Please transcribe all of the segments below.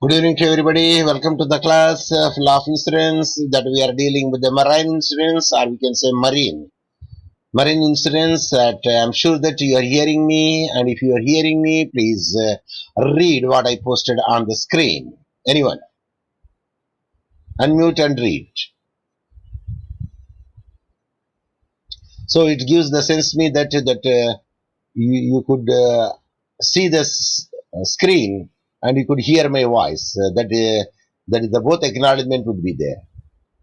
Good evening to everybody. Welcome to the class of law of insurance that we are dealing with the marine insurance, or we can say marine insurance. That I'm sure that you are hearing me, and if you are hearing me, please read what I posted on the screen. Anyone, unmute and read. So it gives the sense me that you could see this screen and you could hear my voice. That is the both acknowledgement would be there.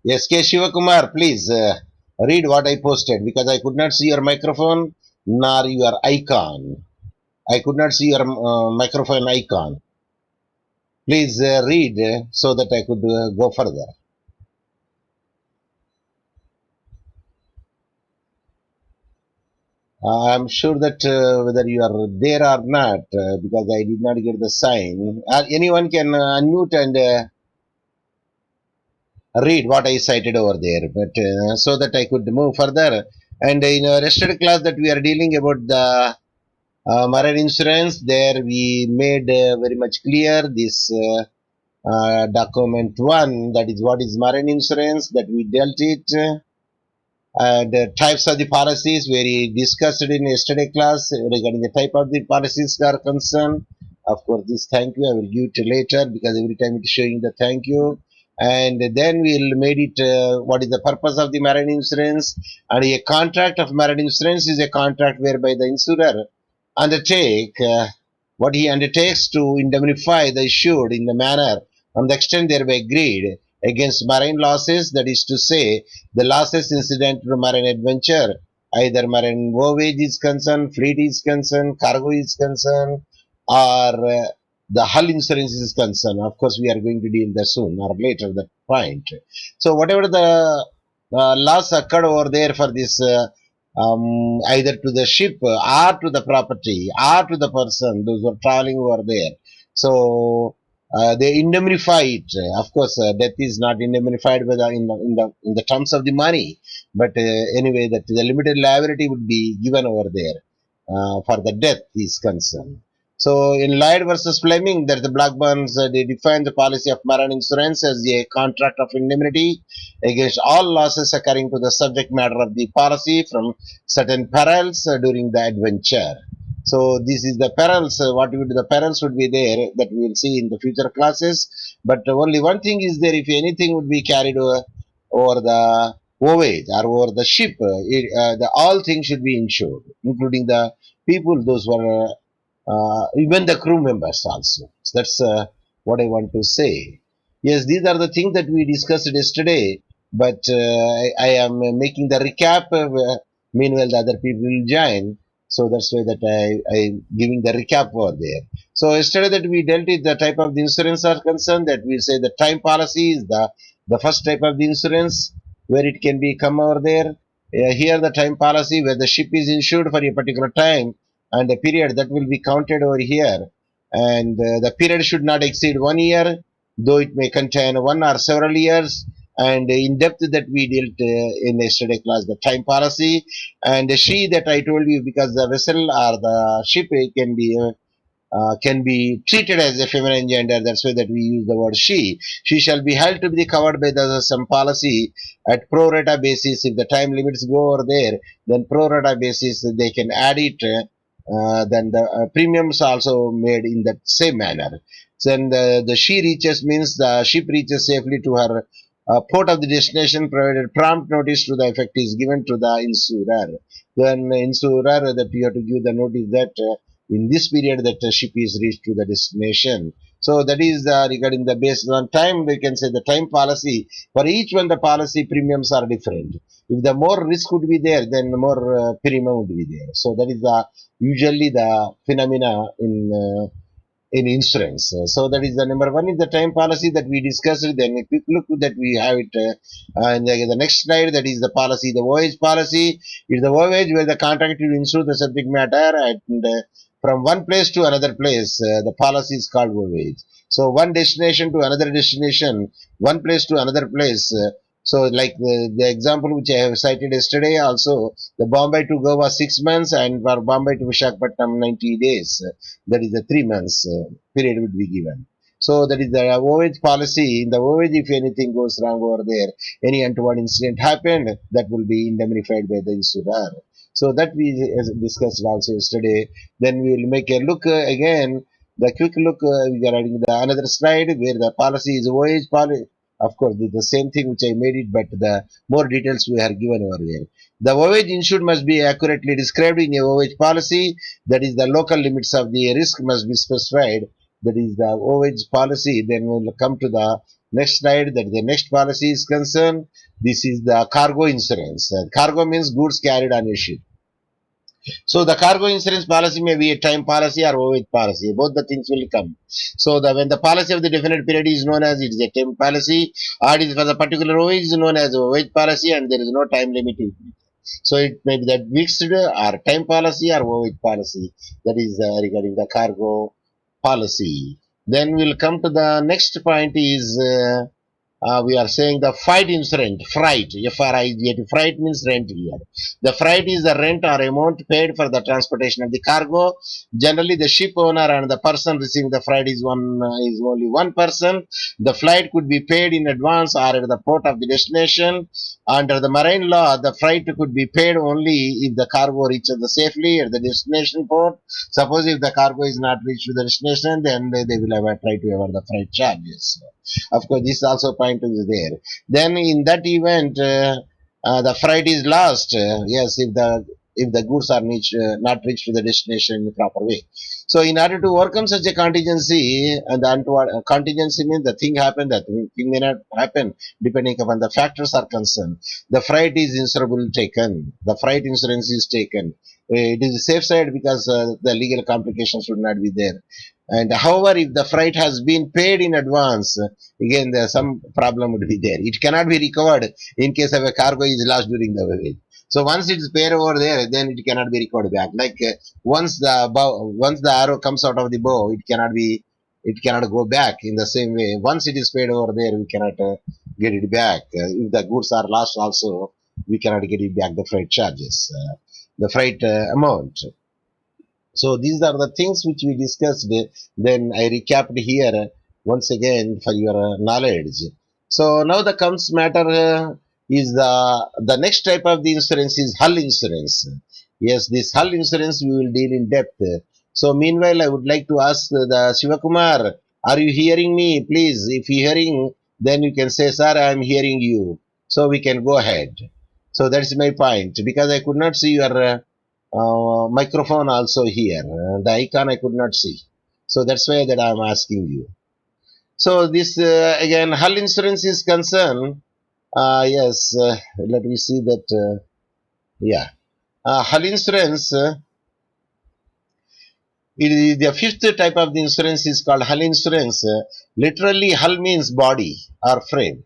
Yes, K. Shivakumar, please read what I posted because I could not see your microphone nor your icon. I could not see your microphone icon. Please read so that I could go further. I'm sure that whether you are there or not, because I did not get the sign. Anyone can unmute and read what I cited over there, but so that I could move further. And in our yesterday class that we are dealing about the marine insurance, there we made very much clear this document one, that is what is marine insurance, that we dealt it, the types of the policies where we discussed it in yesterday class regarding the type of the policies are concerned. Of course, this thank you I will give it later because every time it is showing the thank you. And then we'll made it what is the purpose of the marine insurance, and a contract of marine insurance is a contract whereby the insurer undertake what he undertakes to indemnify the issued in the manner and the extent thereby agreed against marine losses, that is to say, the losses incident to marine adventure, either marine voyage is concerned, fleet is concerned, cargo is concerned, or the hull insurance is concerned. Of course, we are going to deal that soon or later, that point. So, whatever the loss occurred over there for this, either to the ship or to the property or to the person, those who are traveling over there. So, they indemnify it. Of course, death is not indemnified by in the terms of the money, but anyway, that the limited liability would be given over there for the death is concerned. So in Lloyd versus Fleming, that the Blackburns they define the policy of marine insurance as a contract of indemnity against all losses occurring to the subject matter of the policy from certain perils during the adventure. So this is the perils. What would the perils would be there that we will see in the future classes. But only one thing is there: if anything would be carried over the voyage or over the ship, the all things should be insured, including the people, those who are even the crew members also. So that's what I want to say. Yes, these are the things that we discussed yesterday, but I am making the recap. Meanwhile, the other people will join. So that's why that I giving the recap over there. So yesterday that we dealt with the type of the insurance are concerned, that we say the time policy is the first type of the insurance where it can be come over there. Here the time policy where the ship is insured for a particular time and the period that will be counted over here, and the period should not exceed 1 year, though it may contain one or several years. And in depth that we dealt in yesterday class the time policy, and the she that I told you, because the vessel or the ship can be treated as a feminine gender. That's why that we use the word she. She shall be held to be covered by the some policy at pro rata basis. If the time limits go over there, then pro rata basis they can add it. Then the premiums also made in that same manner. Then the she reaches means the ship reaches safely to her port of the destination, provided prompt notice to the effect is given to the insurer. Then insurer that you have to give the notice that in this period that the ship is reached to the destination. So that is regarding the based on time, we can say the time policy. For each one, the policy premiums are different. If the more risk would be there, then the more premium would be there. So that is the usually the phenomena in insurance. So that is the number one is the time policy that we discussed. Then a quick look that we have it, and the next slide, that is the policy, the voyage policy is the voyage where the contract will insure the subject matter and from one place to another place. The policy is called voyage. So one destination to another destination, one place to another place. So like the example which I have cited yesterday also, the Bombay to Goa 6 months and for Bombay to Visakhapatnam 90 days. That is the 3 months period would be given. So that is the voyage policy. In the voyage, if anything goes wrong over there, any untoward incident happened, that will be indemnified by the insurer. So that we discussed also yesterday. Then we will make a look again, the quick look regarding the another slide where the policy is voyage policy. Of course, the same thing which I made it, but the more details we are given over there. The voyage insured must be accurately described in a voyage policy. That is, the local limits of the risk must be specified. That is the voyage policy. Then we'll come to the next slide. That the next policy is concerned. This is the cargo insurance. Cargo means goods carried on a ship. So the cargo insurance policy may be a time policy or voyage policy. Both the things will come. So when the policy of the definite period is known as it is a time policy, or it is for the particular voyage is known as a voyage policy, and there is no time limit. So it may be that mixed or time policy or voyage policy. That is regarding the cargo policy. Then we'll come to the next point is we are saying the freight insurance, freight, F-R-I-G-T, freight means rent here. The freight is the rent or amount paid for the transportation of the cargo. Generally, the ship owner and the person receiving the freight is only one person. The flight could be paid in advance or at the port of the destination. Under the marine law, the freight could be paid only if the cargo reaches the safely at the destination port. Suppose if the cargo is not reached to the destination, then they will have a try to avoid the freight charges. Of course, this also point is there. Then in that event, the freight is lost. Yes, if the goods are not reached to the destination in the proper way. So in order to overcome such a contingency, and the untoward contingency means the thing happened, that thing may not happen depending upon the factors are concerned. The freight is insurable taken. The freight insurance is taken. It is a safe side because the legal complications should not be there. And however, if the freight has been paid in advance, again some problem would be there. It cannot be recovered in case of a cargo is lost during the voyage. So once it is paid over there, then it cannot be recovered back. Like once the arrow comes out of the bow, it cannot go back in the same way. Once it is paid over there, we cannot get it back. If the goods are lost, also we cannot get it back. The freight charges, the freight amount. So these are the things which we discussed. Then I recapped here once again for your knowledge. So now the comes matter is the next type of the insurance is hull insurance. Yes, this hull insurance we will deal in depth. So meanwhile, I would like to ask the Shivakumar, are you hearing me? Please, if you're hearing, then you can say, sir, I am hearing you. So we can go ahead. So that's my point, because I could not see your microphone also here. The icon I could not see. So that's why that I'm asking you. So this again, hull insurance is concerned. Yes, let me see that. Yeah, hull insurance. It is the fifth type of the insurance is called hull insurance. Literally, hull means body or frame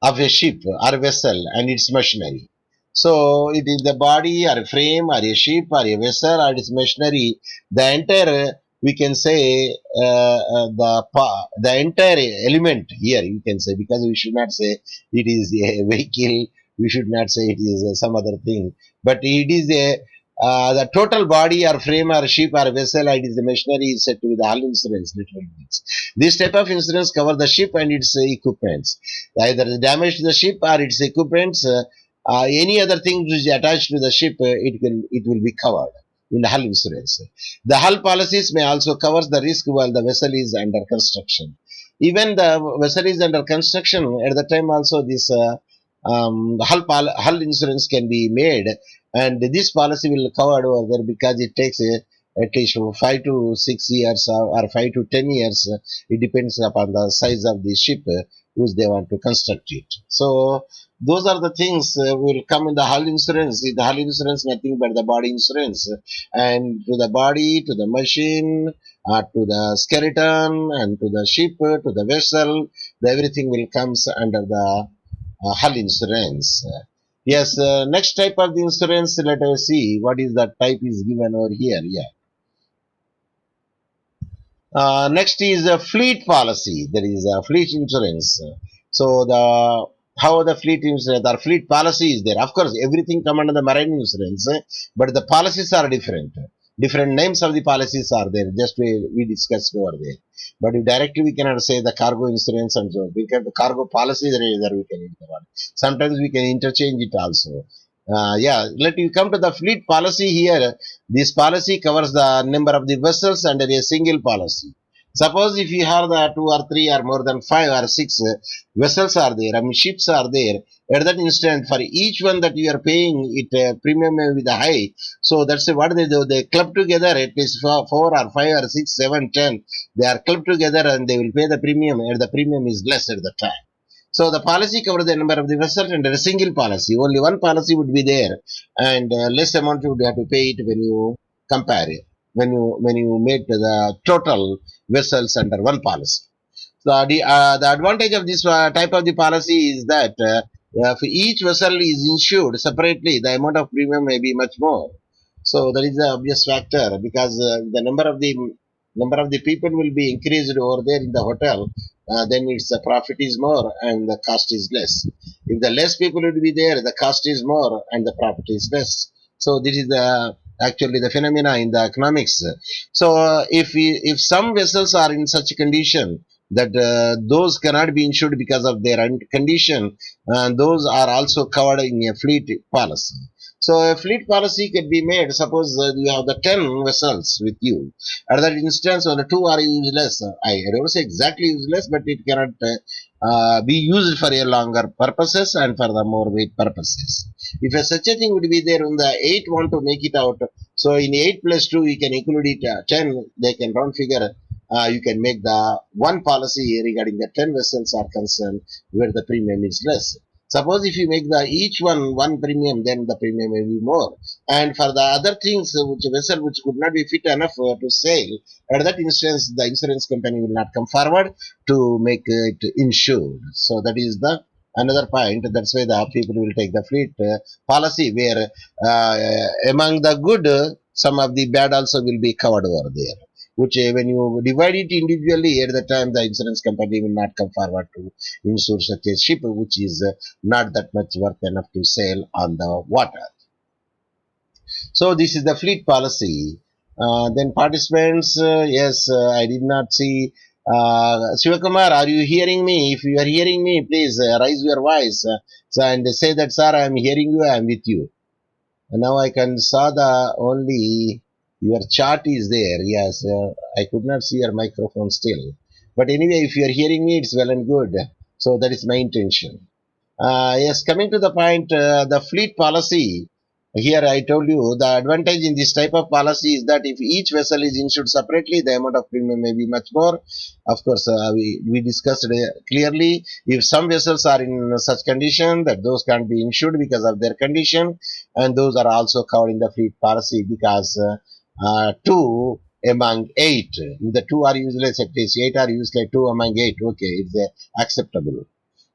of a ship or vessel and its machinery. So it is the body or a frame or a ship or a vessel or its machinery. The entire we can say the entire element here you can say, because we should not say it is a vehicle. We should not say it is some other thing, but it is a the total body or frame or ship or vessel, it is the machinery is said to be the hull insurance. Literally means this type of insurance cover the ship and its equipments, either the damage to the ship or its equipments. Any other thing which is attached to the ship, it will be covered in the hull insurance. The hull policies may also cover the risk while the vessel is under construction. Even the vessel is under construction at the time also this hull insurance can be made, and this policy will cover over there because it takes at least 5 to 6 years or 5 to 10 years. It depends upon the size of the ship which they want to construct it. So those are the things will come in the hull insurance. The hull insurance nothing but the body insurance, and to the body, to the machine, to the skeleton, and to the ship, to the vessel, everything will comes under the hull insurance. Yes, next type of the insurance, let us see what is the type is given over here. Yeah. Next is a fleet policy. There is a fleet insurance. So the how the fleet insurance or fleet policy is there. Of course, everything come under the marine insurance, but the policies are different. different names of the policies are there. Just we discussed over there. But if directly we cannot say the cargo insurance and so we can the cargo policy there we can use the word. Sometimes we can interchange it also. Yeah, let you come to the fleet policy here. This policy covers the number of the vessels under a single policy. Suppose if you have the two or three or more than five or six vessels are there, I mean ships are there. At that instant, for each one that you are paying it premium with a high, so that's what they do. They club together. It is four or five or six, seven, 10. They are clubbed together and they will pay the premium. And the premium is less at the time. So the policy covers the number of the vessels under a single policy. Only one policy would be there, and less amount you would have to pay it when you compare it. When you make the total vessels under one policy. So the advantage of this type of the policy is that if each vessel is insured separately, the amount of premium may be much more. So that is the obvious factor because the number of the people will be increased over there in the hotel. Then its profit is more and the cost is less. If the less people would be there, the cost is more and the profit is less. So this is the actually the phenomena in the economics. So if some vessels are in such a condition that those cannot be insured because of their condition, and those are also covered in a fleet policy. So a fleet policy can be made. Suppose you have the 10 vessels with you. At that instance, when the two are useless, I don't say exactly useless, but it cannot be used for a longer purposes and for the more weight purposes. If such a thing would be there, when the 8 want to make it out, so in 8 plus 2, we can include it 10, they can round figure. You can make the one policy regarding the 10 vessels are concerned where the premium is less. Suppose if you make the each one premium, then the premium may be more. And for the other things, which vessel which could not be fit enough to sail, at that instance, the insurance company will not come forward to make it insured. So that is the another point. That's why the people will take the fleet policy where among the good, some of the bad also will be covered over there. Which when you divide it individually, at the time the insurance company will not come forward to insure such a ship which is not that much worth enough to sail on the water. So this is the fleet policy. Then participants, yes, I did not see. Shivakumar, are you hearing me? If you are hearing me, please raise your voice and say that, sir, I am hearing you, I am with you. And now I can saw the only your chart is there. Yes, I could not see your microphone still. But anyway, if you are hearing me, it's well and good. So that is my intention. Yes, coming to the point, the fleet policy. Here I told you the advantage in this type of policy is that if each vessel is insured separately, the amount of premium may be much more. Of course, we discussed clearly if some vessels are in such condition that those can't be insured because of their condition, and those are also covered in the fleet policy because two among eight, if the two are useless, at least eight are useless, two among eight, okay, it's acceptable.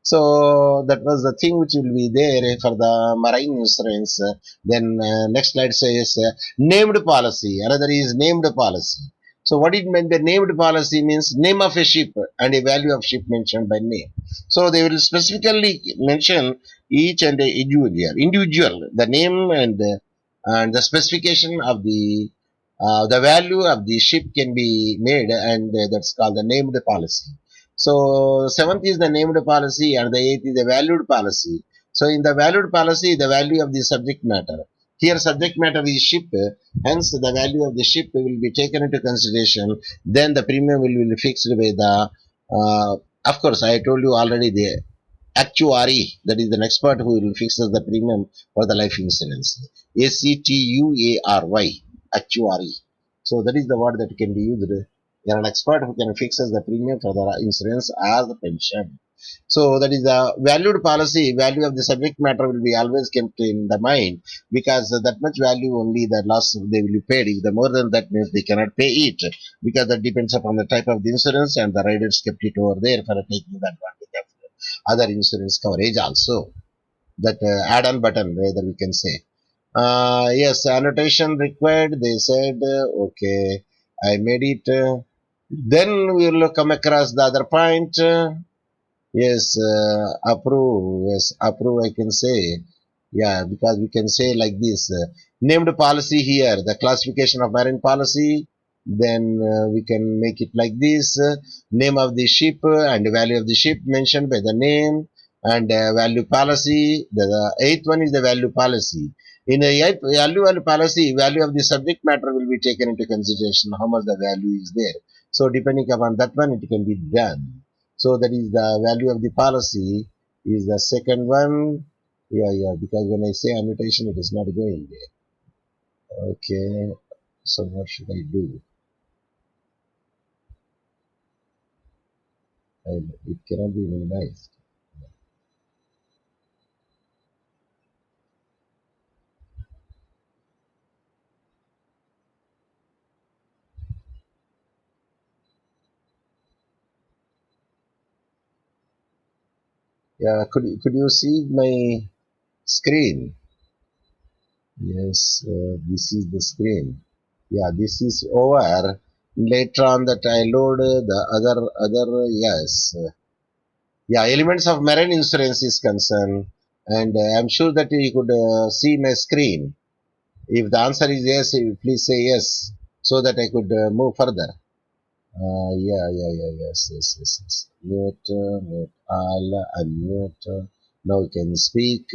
So that was the thing which will be there for the marine insurance. Then next slide says named policy. Another is named policy. So what it meant by named policy means name of a ship and a value of ship mentioned by name. So they will specifically mention each and individual the name and the specification of the value of the ship can be made, and that's called the named policy. So seventh is the named policy and the eighth is the valued policy. So in the valued policy, the value of the subject matter. Here subject matter is ship, hence the value of the ship will be taken into consideration. Then the premium will be fixed by the, of course I told you already the actuary, that is an expert who will fix the premium for the life insurance. Actuary, actuary. So that is the word that can be used. They are an expert who can fix the premium for the insurance or the pension. So that is the valued policy. Value of the subject matter will be always kept in the mind because that much value only the loss they will be paid. If the more than that means they cannot pay it because that depends upon the type of the insurance and the riders kept it over there for taking the advantage of other insurance coverage also. That add-on button whether we can say. Yes, annotation required. They said okay. I made it. Then we will come across the other point. Yes, approve. Yes, approve. I can say. Yeah, because we can say like this. named policy here, the classification of marine policy, then we can make it like this: name of the ship and value of the ship mentioned by the name, and value policy. The eighth one is the value policy. In the eighth value policy, value of the subject matter will be taken into consideration, how much the value is there. So depending upon that one, it can be done. So that is the value of the policy is the second one. Yeah, because when I say annotation, it is not going there. Okay, so what should I do? It cannot be minimized. Yeah, could you see my screen? Yes, this is the screen. Yeah, this is over. Later on that I load the other yes. Yeah, elements of marine insurance is concerned, and I'm sure that you could see my screen. If the answer is yes, please say yes, so that I could move further. Yes. Mute, mute all, unmute. Now you can speak.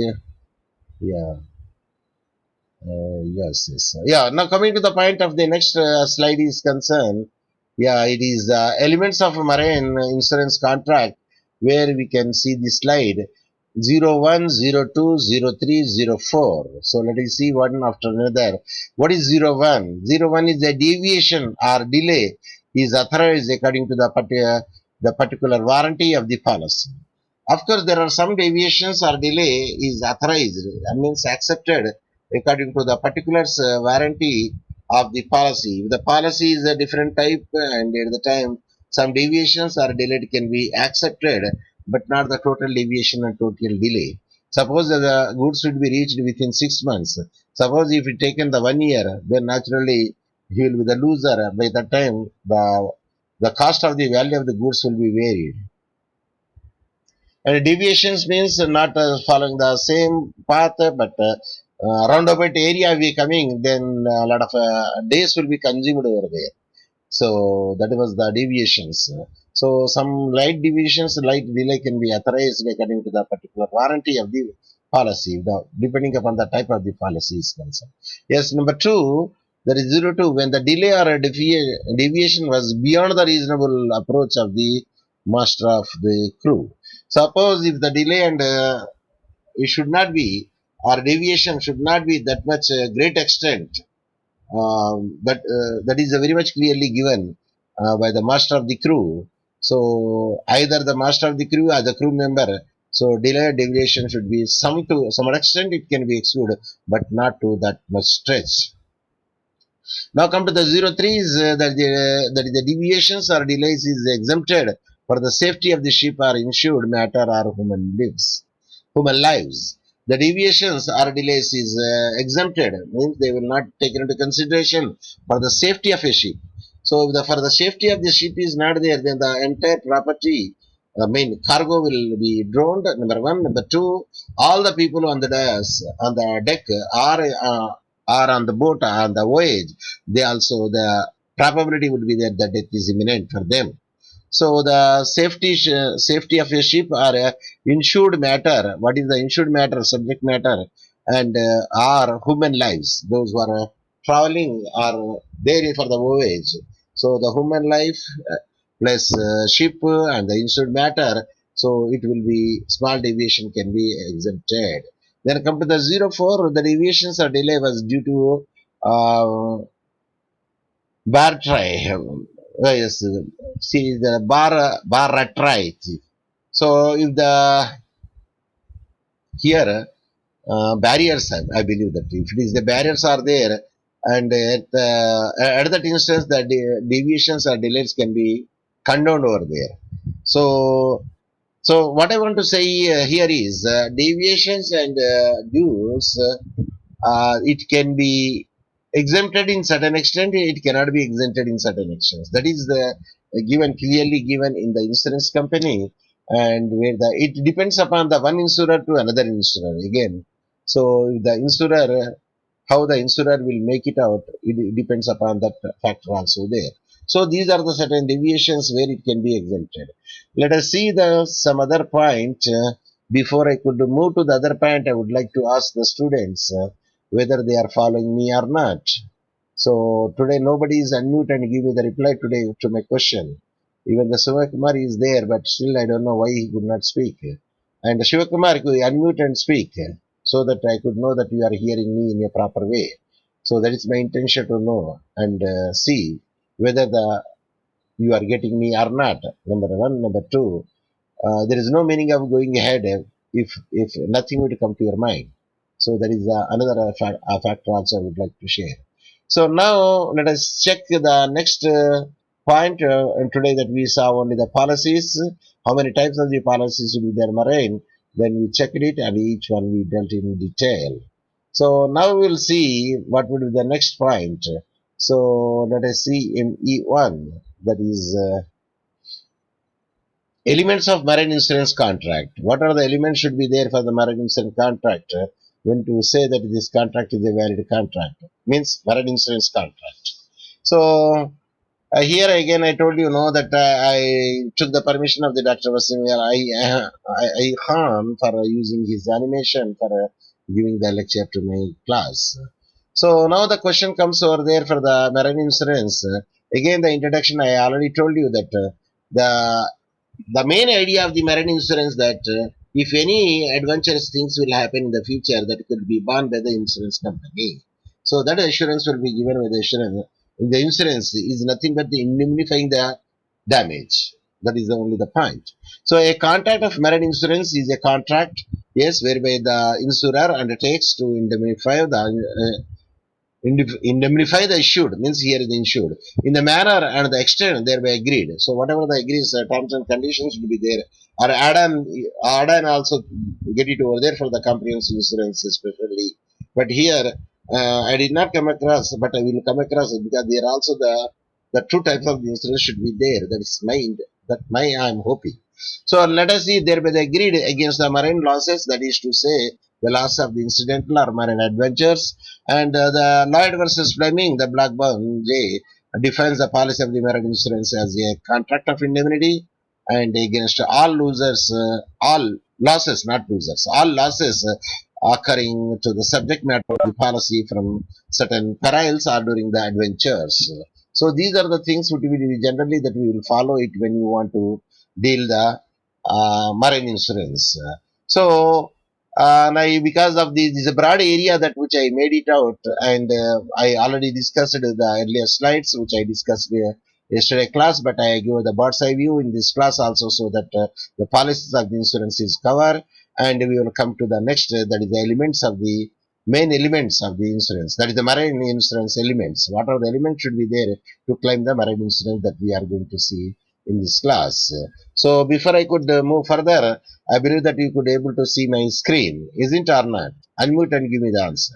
Yeah, yes. Yeah, now coming to the point of the next slide is concerned. Yeah, it is elements of a marine insurance contract, where we can see the slide 01, 02, 03, 04. So let us see one after another. What is 01? 01 is a deviation or delay is authorized according to the particular warranty of the policy. Of course, there are some deviations or delay is authorized, that means accepted according to the particulars warranty of the policy. If the policy is a different type and at the time some deviations or delayed can be accepted, but not the total deviation and total delay. Suppose that the goods should be reached within 6 months. Suppose if it taken the 1 year, then naturally he will be the loser. By that time, the cost of the value of the goods will be varied. And deviations means not following the same path, but roundabout area we coming, then a lot of days will be consumed over there. So that was the deviations. So some light deviations, light delay can be authorized according to the particular warranty of the policy, depending upon the type of the policy is concerned. Yes, number two, there is 02 when the delay or a deviation was beyond the reasonable approach of the master of the crew. Suppose if the delay and it should not be, or deviation should not be that much great extent, but that is very much clearly given by the master of the crew. So either the master of the crew or the crew member. So delay or deviation should be some to some extent it can be excluded, but not to that much stretch. Now come to the 03 is that the deviations or delays is exempted for the safety of the ship or insured matter or human lives. The deviations or delays is exempted, means they will not taken into consideration for the safety of a ship. So if for the safety of the ship is not there, then the entire property, I mean cargo will be drowned. Number one, number two, all the people on the deck are on the boat on the voyage. They also the probability would be that the death is imminent for them. So the safety of a ship or a insured matter. What is the insured matter? Subject matter and are human lives. Those who are traveling are there for the voyage. So the human life plus ship and the insured matter. So it will be small deviation can be exempted. Then come to the 04. The deviations or delay was due to bar try. Yes, see the bar try. So if the here barriers, I believe that if it is the barriers are there, and at that instance the deviations or delays can be condoned over there. So what I want to say here is deviations and dues. It can be exempted in certain extent. It cannot be exempted in certain extents. That is the given clearly given in the insurance company, and where the it depends upon the one insurer to another insurer again. So if the insurer how the insurer will make it out, it depends upon that factor also there. So these are the certain deviations where it can be exempted. Let us see the some other point. Before I could move to the other point, I would like to ask the students whether they are following me or not. So today nobody is unmute and give me the reply today to my question. Even the Shivakumar is there, but still I don't know why he could not speak. And Shivakumar, could you unmute and speak so that I could know that you are hearing me in a proper way. So that is my intention to know and see whether you are getting me or not. Number one, number two. There is no meaning of going ahead if nothing would come to your mind. So that is another factor also I would like to share. So now let us check the next point. And today that we saw only the policies, how many types of the policies will be there marine. Then we checked it and each one we dealt in detail. So now we'll see what would be the next point. So let us see in E1, that is elements of marine insurance contract. What are the elements should be there for the marine insurance contract? When to say that this contract is a valid contract means marine insurance contract. So here again, I told you know that I took the permission of the Dr. Vasimir I Khan for using his animation for giving the lecture to my class. So now the question comes over there for the marine insurance. Again, the introduction I already told you that the the main idea of the marine insurance that if any adventurous things will happen in the future, that could be borne by the insurance company. So that assurance will be given by the insurance. The insurance is nothing but the indemnifying the damage. That is only the point. So a contract of marine insurance is a contract, yes, whereby the insurer undertakes to indemnify the indemnify the issued means here the insured in the manner and the extent thereby agreed. So whatever the agrees terms and conditions will be there, or add on also get it over there for the comprehensive insurance especially. But here I did not come across, but I will come across it because there also the two types of insurance should be there. That is my I'm hoping. So let us see there by the agreed against the marine losses, that is to say the loss of the incidental or marine adventures. And the Lloyd versus Fleming, the Blackburn J, defines the policy of the marine insurance as a contract of indemnity and against all losers, all losses, not losers, all losses occurring to the subject matter of the policy from certain perils or during the adventures. So these are the things which we generally that we will follow it when we want to deal the marine insurance. So now because of this a broad area that which I made it out, and I already discussed the earlier slides which I discussed yesterday class, but I give the bird's eye view in this class also so that the policies of the insurance is covered, and we will come to the next that is the elements of the main elements of the insurance, that is the marine insurance elements. What are the elements should be there to claim the marine insurance that we are going to see in this class. So before I could move further, I believe that you could able to see my screen, isn't or not? Unmute and give me the answer.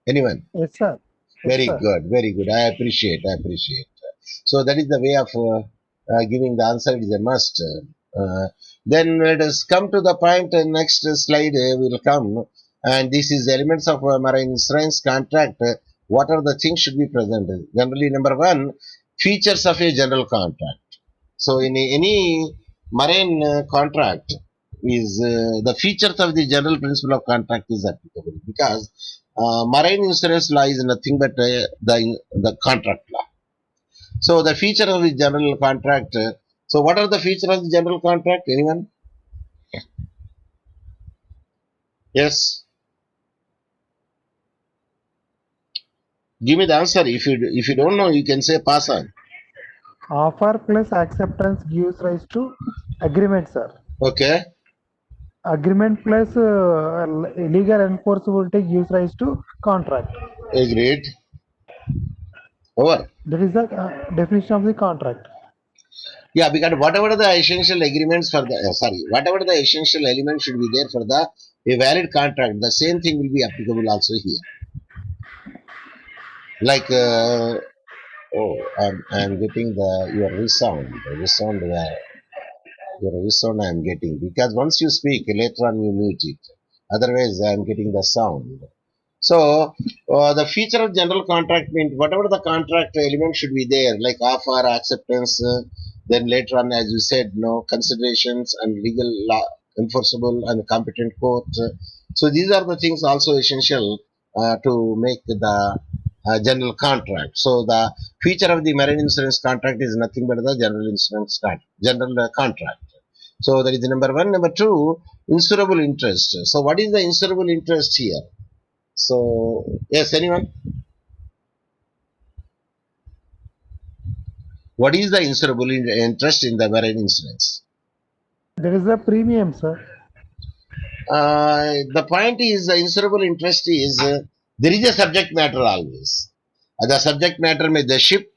Anyone? Yes, sir. Yes, Very sir. good, very good. I appreciate, I appreciate. So that is the way of giving the answer. It is a must. Then let us come to the point. Next slide will come, and this is elements of marine insurance contract. What are the things should be present? Generally, number one, features of a general contract. So in any marine contract is the features of the general principle of contract is applicable because marine insurance law is nothing but the contract law. So the feature of the general contract. So what are the features of the general contract? Anyone? Yes. Give me the answer. If you don't know, you can say pass on. Offer plus acceptance gives rise to agreement, sir. Okay. Agreement plus legal enforceability gives rise to contract. Agreed. Over. That is the definition of the contract. Yeah, because whatever the essential agreements for the whatever the essential elements should be there for the a valid contract, the same thing will be applicable also here. Like I'm getting your resound, your resound I'm getting because once you speak later on you mute it. Otherwise I'm getting the sound. So the feature of general contract means whatever the contract element should be there, like offer, acceptance, then later on, as you said, no considerations and legal law, enforceable and competent court. So these are the things also essential to make the general contract. So the feature of the marine insurance contract is nothing but the general insurance general contract. So that is the number one. Number two, insurable interest. So what is the insurable interest here? So, yes, anyone? What is the insurable interest in the marine insurance? There is a premium, sir. The point is the insurable interest is there is a subject matter always. The subject matter may the ship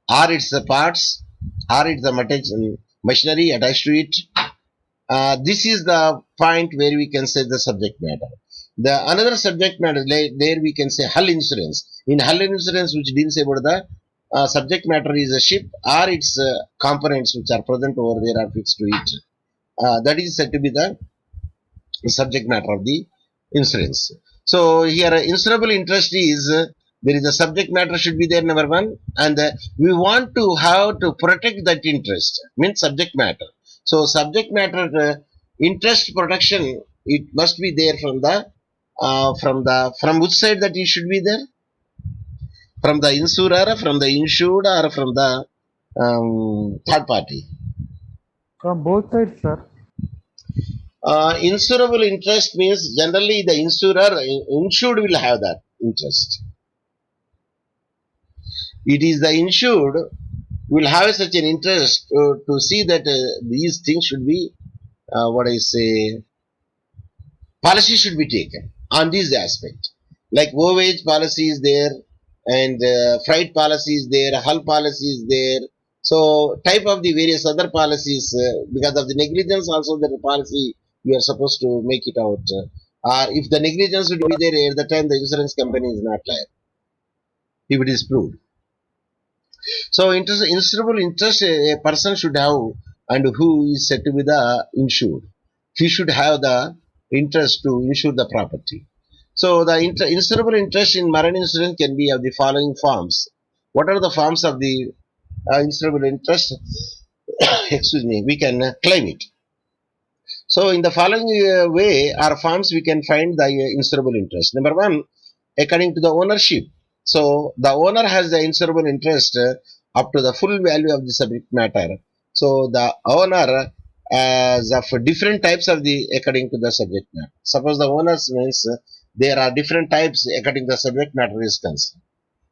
or its parts or its the machinery attached to it. This is the point where we can say the subject matter. The another subject matter there we can say hull insurance. In hull insurance, which deals about the subject matter is a ship or its components which are present over there are fixed to it. That is said to be the subject matter of the insurance. So here insurable interest is there is a subject matter should be there number one, and we want to have to protect that interest means subject matter. So subject matter interest protection it must be there from which side that it should be there, from the insurer, from the insured, or from the third party. From both sides, sir. Insurable interest means generally the insured will have that interest. It is the insured will have such an interest to see that these things should be what I say policy should be taken on this aspect. Like voyage policy is there, and freight policy is there, hull policy is there. So type of the various other policies because of the negligence also the policy you are supposed to make it out. Or if the negligence would be there at the time the insurance company is not liable if it is proved. So insurable interest a person should have and who is said to be the insured. He should have the interest to insure the property. So the insurable interest in marine insurance can be of the following forms. What are the forms of the insurable interest? Excuse me, we can claim it. So in the following way are forms we can find the insurable interest. Number one, according to the ownership. So the owner has the insurable interest up to the full value of the subject matter. So the owner as of different types of the according to the subject matter. Suppose the owners means there are different types according to the subject matter is concerned.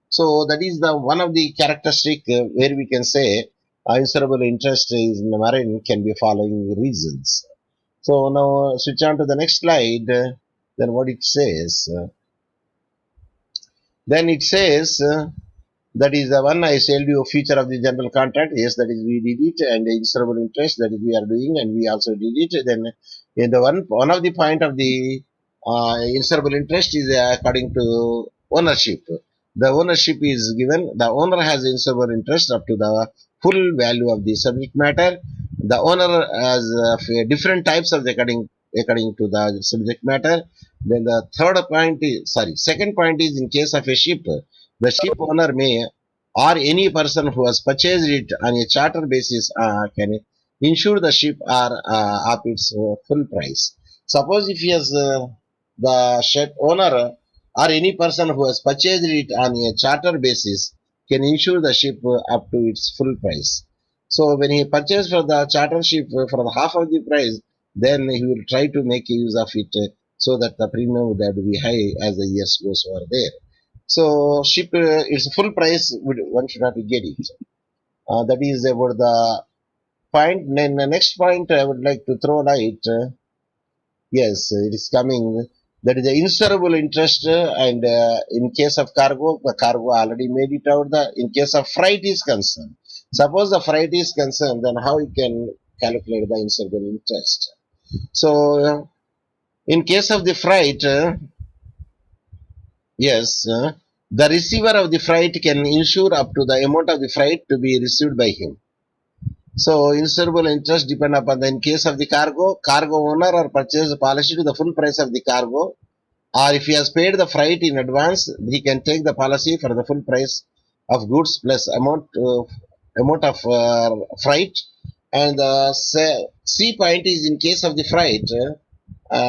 So that is the one of the characteristic where we can say insurable interest is in the marine can be following reasons. So now switch on to the next slide. Then what it says. Then it says that is the one I told you feature of the general contract. Yes, that is we did it, and the insurable interest that is we are doing, and we also did it. Then in the one of the point of the insurable interest is according to ownership. The ownership is given. The owner has insurable interest up to the full value of the subject matter. The owner has different types of the according to the subject matter. Then the third point is second point is in case of a ship, the ship owner may or any person who has purchased it on a charter basis can insure the ship or up its full price. Suppose if he has the ship owner or any person who has purchased it on a charter basis can insure the ship up to its full price. So when he purchased for the charter ship for the half of the price, then he will try to make use of it so that the premium would have to be high as the years goes over there. So ship its full price one should have to get it. That is about the point. Then the next point I would like to throw light. Yes, it is coming. That is the insurable interest, and in case of cargo, the cargo already made it out. In case of freight is concerned, suppose the freight is concerned, then how you can calculate the insurable interest? So in case of the freight, yes, the receiver of the freight can insure up to the amount of the freight to be received by him. So insurable interest depend upon the in case of the cargo owner or purchase policy to the full price of the cargo. or if he has paid the freight in advance, he can take the policy for the full price of goods plus amount of freight. And the C point is in case of the freight,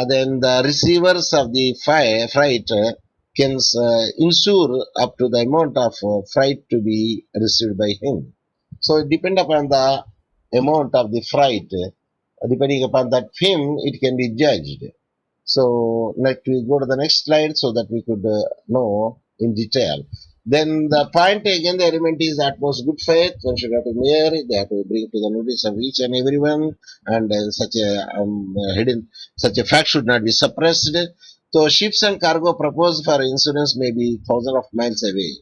then the receivers of the freight can insure up to the amount of freight to be received by him. So it depends upon the amount of the freight. Depending upon that him, it can be judged. So let we go to the next slide so that we could know in detail. Then the point again, the element is utmost good faith. One should have to marry. They have to bring to the notice of each and everyone, and such a hidden, such a fact should not be suppressed. So ships and cargo proposed for insurance may be thousands of miles away.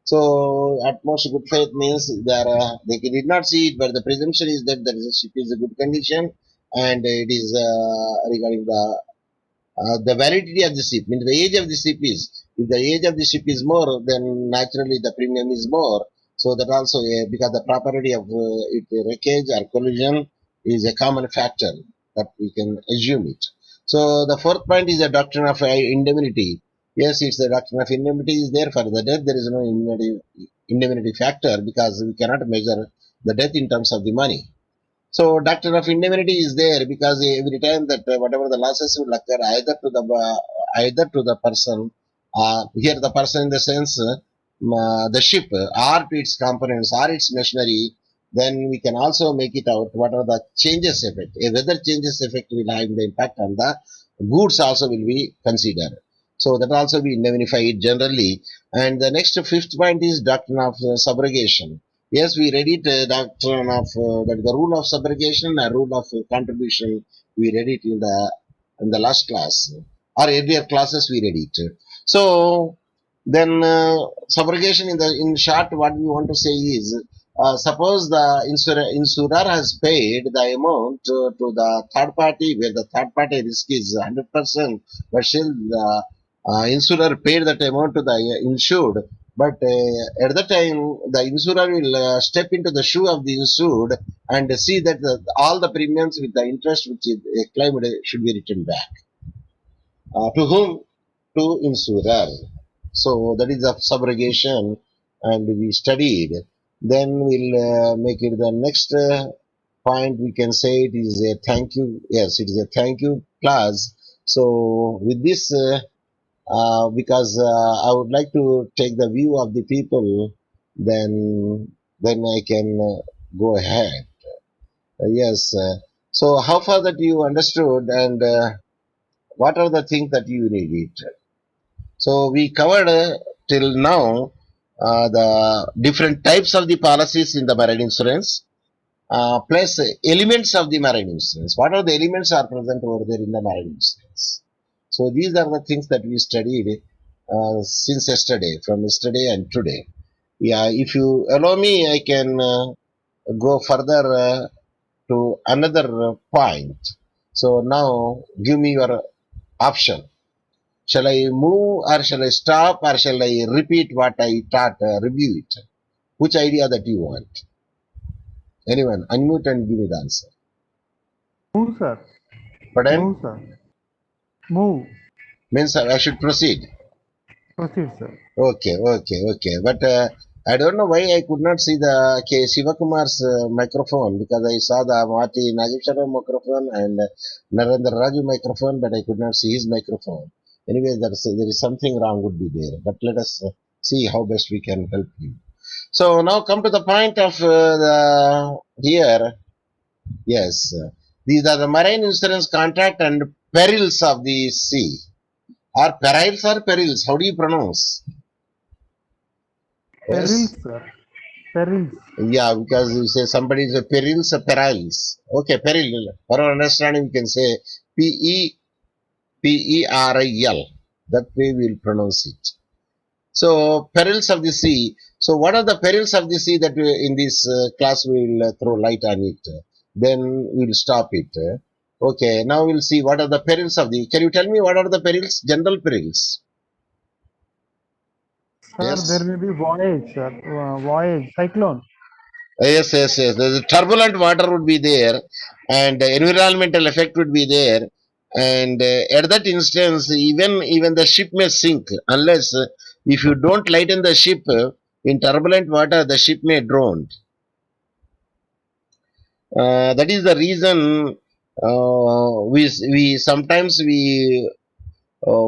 So utmost good faith means they did not see it, but the presumption is that the ship is in good condition, and it is regarding the validity of the ship, means the age of the ship is, if the age of the ship is more, then naturally the premium is more. So that also because the property of it wreckage or collision is a common factor that we can assume it. So the fourth point is the doctrine of indemnity. Yes, it's the doctrine of indemnity is there. For the death there is no indemnity factor because we cannot measure the death in terms of the money. So doctrine of indemnity is there because every time that whatever the losses will occur either to the person, here the person in the sense the ship or to its components or its machinery, then we can also make it out what are the changes effect. A weather changes effect will have the impact on the goods also will be considered. So that also we indemnify it generally. And the next fifth point is doctrine of subrogation. Yes, we read it, doctrine of that the rule of subrogation and rule of contribution. We read it in the last class or earlier classes. We read it. So then subrogation in short, what we want to say is, suppose the insurer has paid the amount to the third party where the third party risk is 100%, but still the insurer paid that amount to the insured, but at the time the insurer will step into the shoe of the insured and see that all the premiums with the interest which is claimed should be returned back. To whom? To insurer. So that is a subrogation, and we studied. Then we'll make it the next point. We can say it is a thank you. Yes, it is a thank you class. So with this, because I would like to take the view of the people, then I can go ahead. Yes. So how far that you understood, and what are the things that you needed? So we covered till now the different types of the policies in the marine insurance, plus elements of the marine insurance. What are the elements are present over there in the marine insurance? So these are the things that we studied since yesterday, from yesterday and today. Yeah, if you allow me, I can go further to another point. So now give me your option. Shall I move, or shall I stop, or shall I repeat what I taught, review it? Which idea that you want? Anyone, unmute and give me the answer. Move, sir. Pardon? Move, sir. Move. Means I should proceed. Proceed, sir. Okay. But I don't know why I could not see the K. Shivakumar's microphone, because I saw the Mati Nageshwara microphone and Narendra Raju microphone, but I could not see his microphone. Anyway, there is something wrong would be there. But let us see how best we can help you. So now come to the point of here. Yes, these are the marine insurance contract and perils of the sea. Or perils or perils? How do you pronounce? Perils, Yes. sir. Perils. Yeah, because you say somebody is a perils or perils. Okay, peril. For our understanding, we can say Peril. That way we will pronounce it. So perils of the sea. So what are the perils of the sea that we, in this class we will throw light on it. Then we will stop it. Okay, now we'll see what are the perils of the. Can you tell me what are the perils? General perils. Sir, Yes. there may be voyage, sir. Voyage, cyclone. Yes. There's a turbulent water would be there, and the environmental effect would be there. and at that instance, even the ship may sink unless if you don't lighten the ship in turbulent water, the ship may drown. That is the reason we sometimes we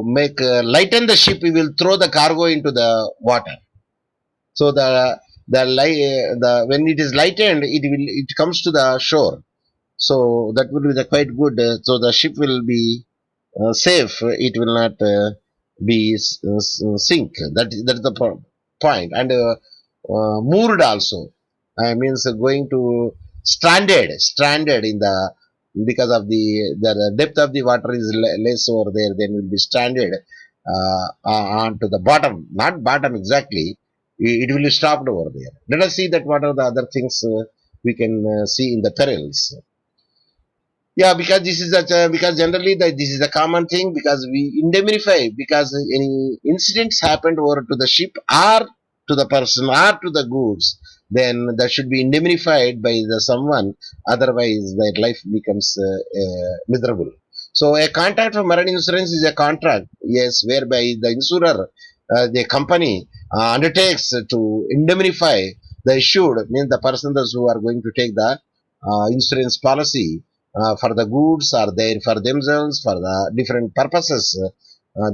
make lighten the ship. We will throw the cargo into the water. So the when it is lightened, it comes to the shore. So that will be the quite good. So the ship will be safe. It will not be sink. That's the point. And moored also. I means going to stranded in the because of the depth of the water is less over there. Then will be stranded onto the bottom. Not bottom exactly. It will be stopped over there. Let us see that what are the other things we can see in the perils. Yeah, because this is because generally this is a common thing because we indemnify because any incidents happened over to the ship or to the person or to the goods, then that should be indemnified by the someone. Otherwise, their life becomes miserable. So a contract for marine insurance is a contract, yes, whereby the insurer, the company undertakes to indemnify the issued, means the person who are going to take the insurance policy for the goods are there for themselves for the different purposes.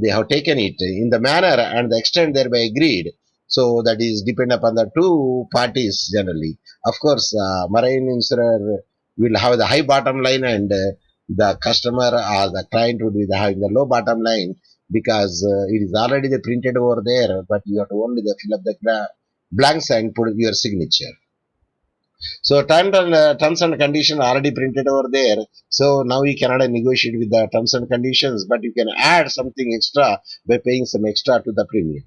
They have taken it in the manner and the extent thereby agreed. So that is depend upon the two parties generally. Of course, marine insurer will have the high bottom line and the customer or the client would be having the low bottom line because it is already the printed over there, but you have to only fill up the blanks and put your signature. So terms and conditions already printed over there. So now you cannot negotiate with the terms and conditions, but you can add something extra by paying some extra to the premium.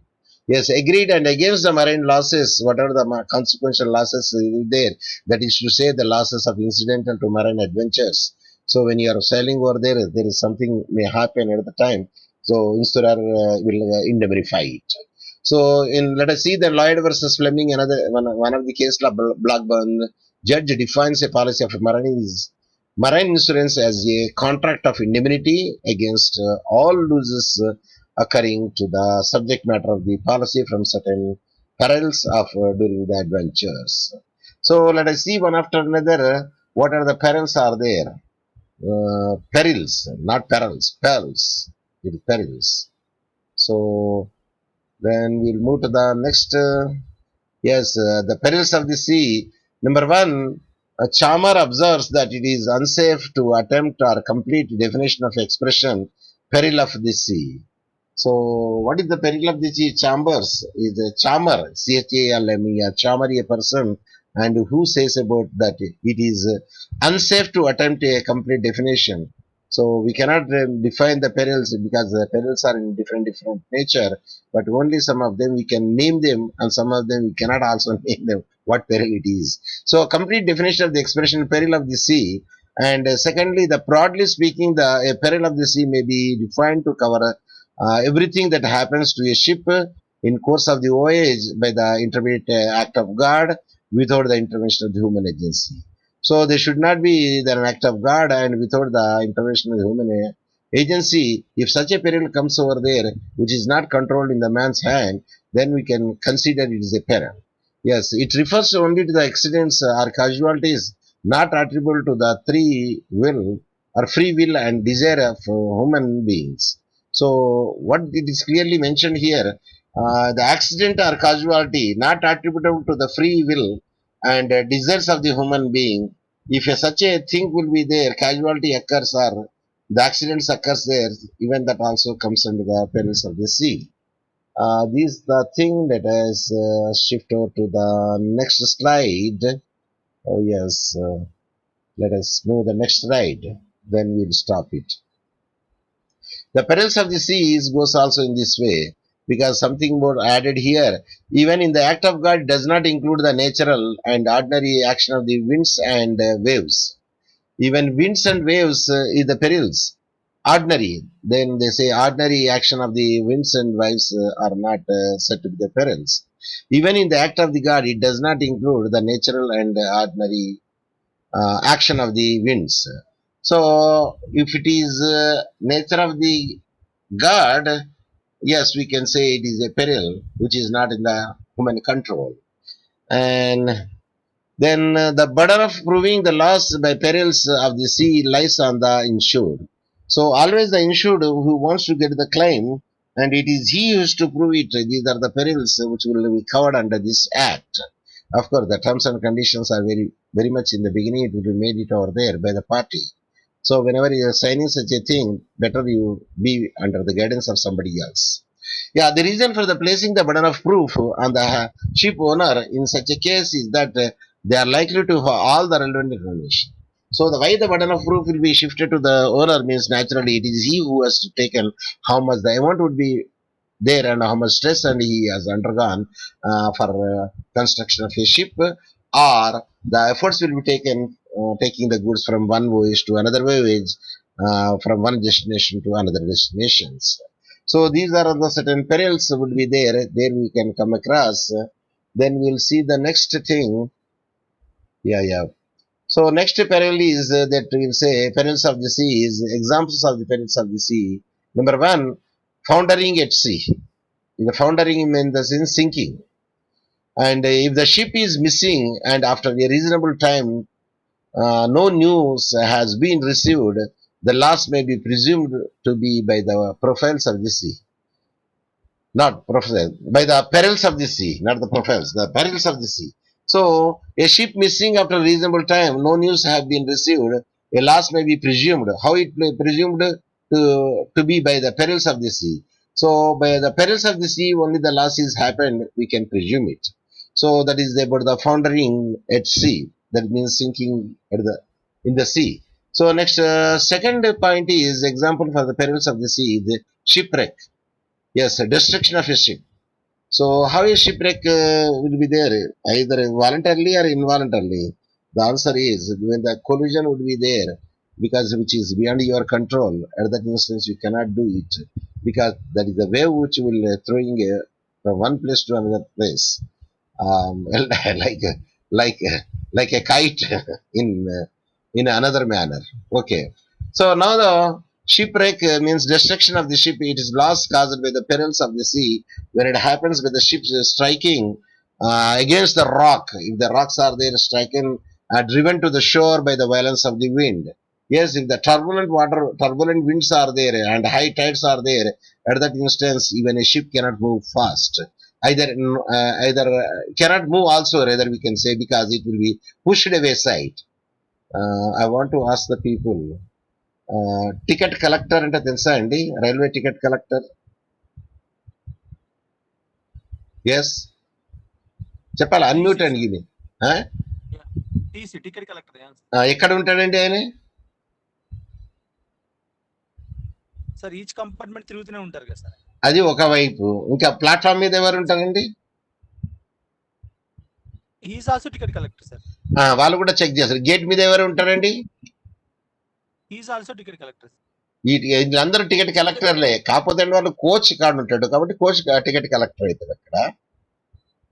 Yes, agreed. And against the marine losses, whatever the consequential losses is there, that is to say the losses of incidental to marine adventures. So when you are sailing over there, there is something may happen at the time. So insurer will indemnify it. So in let us see the Lloyd versus Fleming, another one of the case law Blackburn judge defines a policy of marine insurance as a contract of indemnity against all losses occurring to the subject matter of the policy from certain perils of during the adventures. So let us see one after another what are the perils are there. Perils, not perils, perils. It is perils. So then we'll move to the next. Yes, the perils of the sea. Number one, Chalmers observes that it is unsafe to attempt or complete definition of expression peril of the sea. So, what is the peril of the sea? Chambers is a charmer, CHALME, a charmer, a person, and who says about that it is unsafe to attempt a complete definition. So we cannot define the perils because the perils are in different nature, but only some of them we can name them, and some of them we cannot also name them what peril it is. So a complete definition of the expression peril of the sea, and secondly, the broadly speaking, the peril of the sea may be defined to cover everything that happens to a ship in course of the voyage by the intermediate act of God without the intervention of the human agency. So there should not be an act of God and without the intervention of the human agency. If such a peril comes over there, which is not controlled in the man's hand, then we can consider it is a peril. Yes, it refers only to the accidents or casualties not attributable to the free will and desire of human beings. So, what it is clearly mentioned here, the accident or casualty not attributable to the free will and desires of the human being. If such a thing will be there, casualty occurs or the accidents occurs there, even that also comes under the perils of the sea. This the thing. Let us shift over to the next slide. Oh yes, let us move the next slide. Then we'll stop it. The perils of the seas goes also in this way because something more added here. Even in the act of God does not include the natural and ordinary action of the winds and waves. Even winds and waves is the perils. Ordinary, then they say ordinary action of the winds and waves are not said to be the perils. Even in the act of the God, it does not include the natural and ordinary action of the winds. So if it is nature of the God, yes, we can say it is a peril which is not in the human control. And then the burden of proving the loss by perils of the sea lies on the insured. So always the insured who wants to get the claim, and it is he who is to prove it. These are the perils which will be covered under this act. Of course, the terms and conditions are very much in the beginning. It will be made it over there by the party. So whenever you are signing such a thing, better you be under the guidance of somebody else. Yeah, the reason for the placing the burden of proof on the ship owner in such a case is that they are likely to have all the relevant information. So the why the burden of proof will be shifted to the owner means naturally it is he who has taken how much the amount would be there and how much stress and he has undergone for construction of a ship, or the efforts will be taken taking the goods from one voyage to another voyage, from one destination to another destinations. So these are the certain perils would be there. There we can come across. Then we'll see the next thing. Yeah, yeah. So next peril is that we'll say perils of the sea is examples of the perils of the sea. Number one, foundering at sea. The foundering means the sense sinking. And if the ship is missing and after a reasonable time no news has been received, the loss may be presumed to be by the profiles of the sea. Not profiles, by the perils of the sea, not the profiles, the perils of the sea. So a ship missing after a reasonable time, no news have been received, a loss may be presumed. How it may be presumed to be by the perils of the sea. So by the perils of the sea, only the loss is happened, we can presume it. So that is about the foundering at sea. That means sinking at the in the sea. So next, second point is example for the perils of the sea, the shipwreck. Yes, destruction of a ship. So how a shipwreck will be there, either voluntarily or involuntarily? The answer is when the collision would be there, because which is beyond your control. At that instance, you cannot do it because that is the wave which will throwing from one place to another place, like like like a kite in in another manner. Okay, so now the shipwreck means destruction of the ship. It is loss caused by the perils of the sea when it happens with the ship striking against the rock. If the rocks are there striken, driven to the shore by the violence of the wind. Yes, if the turbulent winds are there and high tides are there, at that instance, even a ship cannot move fast. Either cannot move also, rather we can say, because it will be pushed away side. I want to ask the people, ticket collector అంటే తెలుసా అండి? Railway ticket collector. Yes, చెప్పాలి, unmute అండి ఇది. Ticket collector ఎక్కడ ఉంటాడండి ఆయన? Sir each compartment తిరుగుతూనే ఉంటారు కదా సార్. అది ఒక వైపు. ఇంకా ప్లాట్ఫామ్ మీద ఎవరు ఉంటారండి? He's also ticket collector sir. వాళ్ళు కూడా చెక్ చేస్తారు. గేట్ మీద ఎవరు ఉంటారండి? He's also ticket collector. వీళ్ళందరూ టికెట్ కలెక్టర్లే, కాకపోతే వాళ్ళు కోచ్ కాడ ఉంటాడు కాబట్టి కోచ్ టికెట్ కలెక్టర్ అవుతాడు అక్కడ,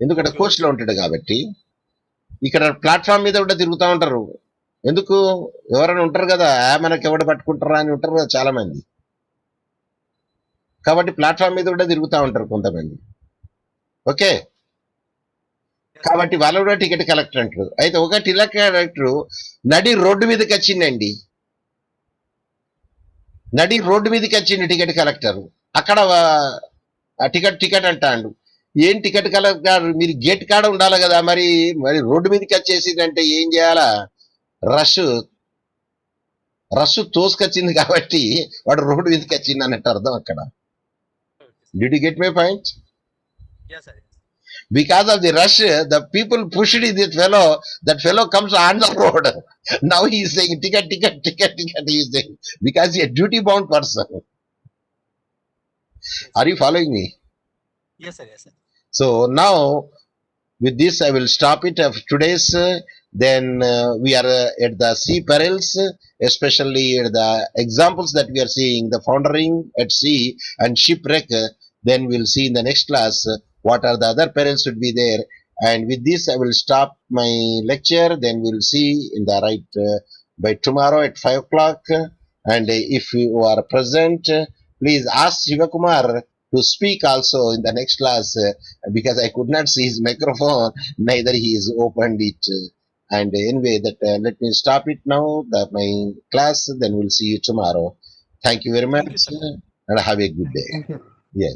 ఎందుకంటే కోచ్ లో ఉంటాడు కాబట్టి. ఇక్కడ ప్లాట్ఫామ్ మీద కూడా తిరుగుతూ ఉంటారు. ఎందుకు? ఎవరైనా ఉంటారు కదా, మనకి ఎవడు పట్టుకుంటారా అని ఉంటారు కదా చాలా మంది, కాబట్టి ప్లాట్ఫామ్ మీద కూడా తిరుగుతూ ఉంటారు కొంతమంది. ఓకే, కాబట్టి వాళ్ళు కూడా టికెట్ కలెక్టర్ అంటారు. అయితే ఒక టికెట్ కలెక్టర్ నడి రోడ్డు మీదకి వచ్చిందండి, నడి రోడ్డు మీదకి వచ్చింది టికెట్ కలెక్టర్. అక్కడ టికెట్ అంటాడు. ఏం టికెట్ కలెక్టర్, మీరు గేట్ కాడ ఉండాలి కదా, మరి మరి రోడ్డు మీదకి వచ్చేసిందంటే ఏం చేయాలా? రష్ తోసుకొచ్చింది కాబట్టి వాడు రోడ్డు మీదకి వచ్చింది అన్నట్టు అర్థం అక్కడ. Did you get my point? Because of the rush, the people pushed that fellow comes on the road. Now he is saying ticket, he is saying, because he is a duty bound person. Are you following me? Yes sir. So now with this I will stop it of today's. Then we are at the sea perils, especially at the examples that we are seeing, the foundering at sea and shipwreck. Then we'll see in the next class what are the other perils should be there. And with this I will stop my lecture. Then we'll see in the right by tomorrow at 5 o'clock. And if you are present, please ask Shivakumar to speak also in the next class because I could not see his microphone, neither he is opened it. And anyway, that let me stop it now. My class. Then we'll see you tomorrow. Thank you very much, Thank you, sir. and have a good day. Thank you. Yes.